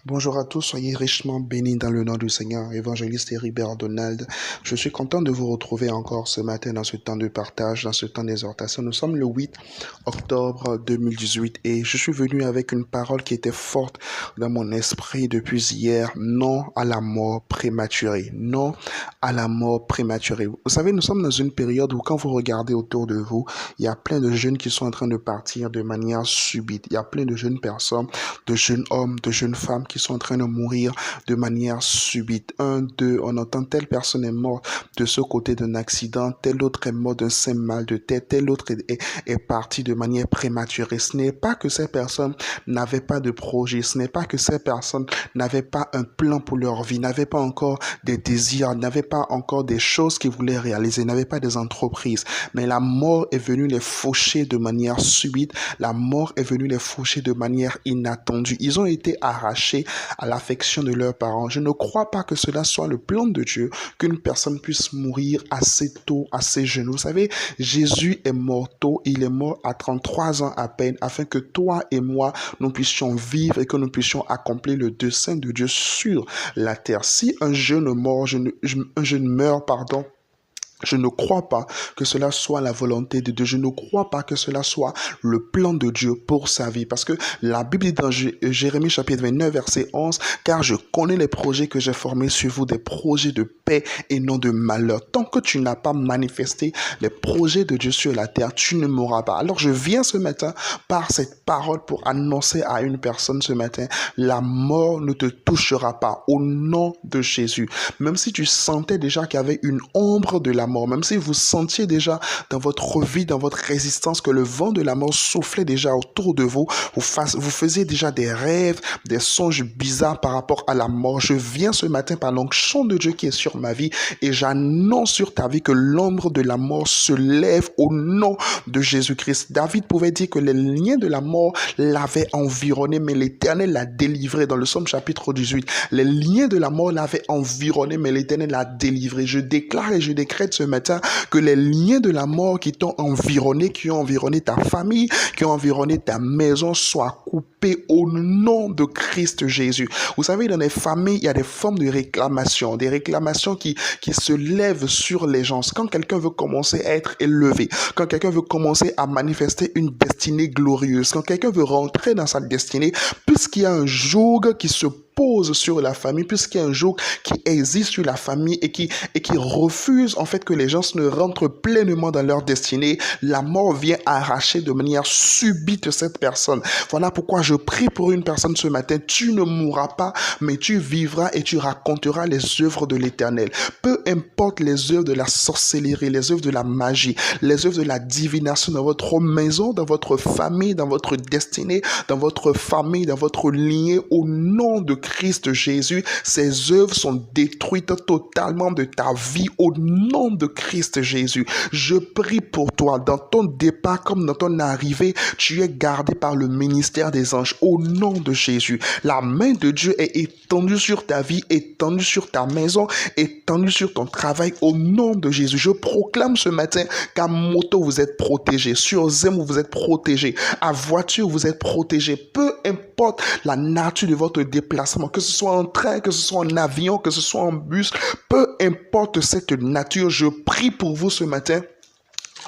Bonjour à tous, soyez richement bénis dans le nom du Seigneur. Évangéliste Héribert Donald. Je suis content de vous retrouver encore ce matin dans ce temps de partage, dans ce temps d'exhortation. Nous sommes le 8 octobre 2018 et je suis venu avec une parole qui était forte dans mon esprit depuis hier. Non à la mort prématurée. Non à la mort prématurée. Vous savez, nous sommes dans une période où quand vous regardez autour de vous, il y a plein de jeunes qui sont en train de partir de manière subite. Il y a plein de jeunes personnes, de jeunes hommes, de jeunes femmes qui sont en train de mourir de manière subite. Un, deux, on entend telle personne est morte de ce côté d'un accident, tel autre est mort d'un simple mal de tête, tel autre est parti de manière prématurée. Ce n'est pas que ces personnes n'avaient pas de projet, ce n'est pas que ces personnes n'avaient pas un plan pour leur vie, n'avaient pas encore des désirs, n'avaient pas encore des choses qu'ils voulaient réaliser, n'avaient pas des entreprises. Mais la mort est venue les faucher de manière subite, la mort est venue les faucher de manière inattendue. Ils ont été arrachés à l'affection de leurs parents. Je ne crois pas que cela soit le plan de Dieu, qu'une personne puisse mourir assez tôt, assez jeune. Vous savez, Jésus est mort tôt, il est mort à 33 ans à peine, afin que toi et moi, nous puissions vivre et que nous puissions accomplir le dessein de Dieu sur la terre. Si un jeune meurt, je ne crois pas que cela soit la volonté de Dieu. Je ne crois pas que cela soit le plan de Dieu pour sa vie. Parce que la Bible dit dans Jérémie chapitre 29, verset 11, « Car je connais les projets que j'ai formés sur vous, des projets de paix et non de malheur. » Tant que tu n'as pas manifesté les projets de Dieu sur la terre, tu ne mourras pas. Alors je viens ce matin par cette parole pour annoncer à une personne ce matin, la mort ne te touchera pas au nom de Jésus. Même si tu sentais déjà qu'il y avait une ombre de la mort, même si vous sentiez déjà dans votre vie, dans votre résistance, que le vent de la mort soufflait déjà autour de vous, vous faisiez déjà des rêves, des songes bizarres par rapport à la mort. Je viens ce matin par l'onction de Dieu qui est sur ma vie et j'annonce sur ta vie que l'ombre de la mort se lève au nom de Jésus-Christ. David pouvait dire que les liens de la mort l'avaient environné, mais l'Éternel l'a délivré. Dans le Psaume chapitre 18, les liens de la mort l'avaient environné, mais l'Éternel l'a délivré. Je déclare et je décrète ce matin que les liens de la mort qui t'ont environné, qui ont environné ta famille, qui ont environné ta maison, soient coupés au nom de Christ Jésus. Vous savez, dans les familles, il y a des formes de réclamations, des réclamations qui se lèvent sur les gens. Quand quelqu'un veut commencer à être élevé, quand quelqu'un veut commencer à manifester une destinée glorieuse, quand quelqu'un veut rentrer dans sa destinée, puisqu'il y a un joug qui se pose sur la famille, puisqu'il y a un joug qui existe sur la famille et qui refuse en fait que les gens ne rentrent pleinement dans leur destinée, la mort vient arracher de manière subite cette personne. Voilà pourquoi je prie pour une personne ce matin. Tu ne mourras pas, mais tu vivras et tu raconteras les œuvres de l'Éternel. Peu importe les œuvres de la sorcellerie, les œuvres de la magie, les œuvres de la divination dans votre maison, dans votre famille, dans votre destinée, dans votre famille, dans votre lignée, au nom de Christ Jésus, ces œuvres sont détruites totalement de ta vie au nom de Christ Jésus. Je prie pour toi, dans ton départ comme dans ton arrivée, tu es gardé par le ministère des anges au nom de Jésus. La main de Dieu est étendue sur ta vie, étendue sur ta maison, étendue sur ton travail au nom de Jésus. Je proclame ce matin qu'à moto vous êtes protégé, sur Zem vous êtes protégé, à voiture vous êtes protégé, peu importe la nature de votre déplacement, que ce soit en train, que ce soit en avion, que ce soit en bus, peu importe cette nature, je prie pour vous ce matin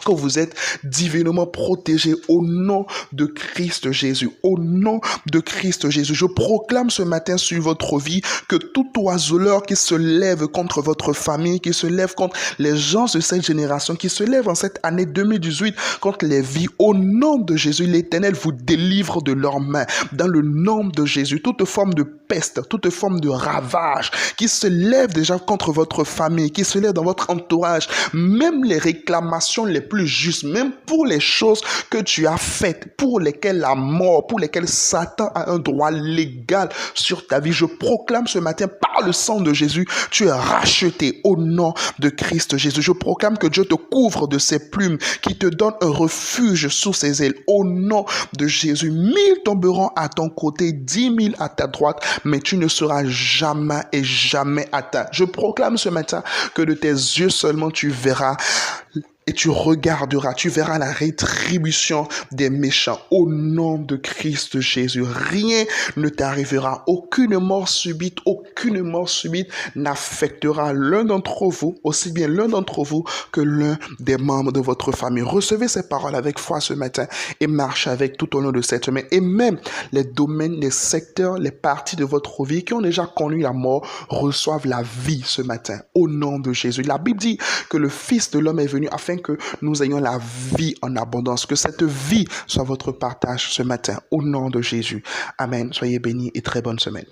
que vous êtes divinement protégés au nom de Christ Jésus. Au nom de Christ Jésus. Je proclame ce matin sur votre vie que tout oiseleur qui se lève contre votre famille, qui se lève contre les gens de cette génération, qui se lève en cette année 2018 contre les vies, au nom de Jésus, l'Éternel vous délivre de leurs mains. Dans le nom de Jésus, toute forme de peste, toute forme de ravage qui se lève déjà contre votre famille, qui se lève dans votre entourage, même les réclamations les plus justes, même pour les choses que tu as faites, pour lesquelles la mort, pour lesquelles Satan a un droit légal sur ta vie. Je proclame ce matin, par le sang de Jésus, tu es racheté au nom de Christ Jésus. Je proclame que Dieu te couvre de ses plumes, qui te donne un refuge sous ses ailes, au nom de Jésus. 1000 tomberont à ton côté, 10 000 à ta droite, mais tu ne seras jamais et jamais atteint. Je proclame ce matin que de tes yeux seulement tu verras et tu regarderas, tu verras la rétribution des méchants au nom de Christ Jésus. Rien ne t'arrivera, aucune mort subite n'affectera l'un d'entre vous, aussi bien l'un d'entre vous que l'un des membres de votre famille. Recevez ces paroles avec foi ce matin et marchez avec tout au long de cette semaine. Et même les domaines, les secteurs, les parties de votre vie qui ont déjà connu la mort reçoivent la vie ce matin au nom de Jésus. La Bible dit que le Fils de l'homme est venu afin que nous ayons la vie en abondance, que cette vie soit votre partage ce matin au nom de Jésus. Amen. Soyez bénis et très bonne semaine.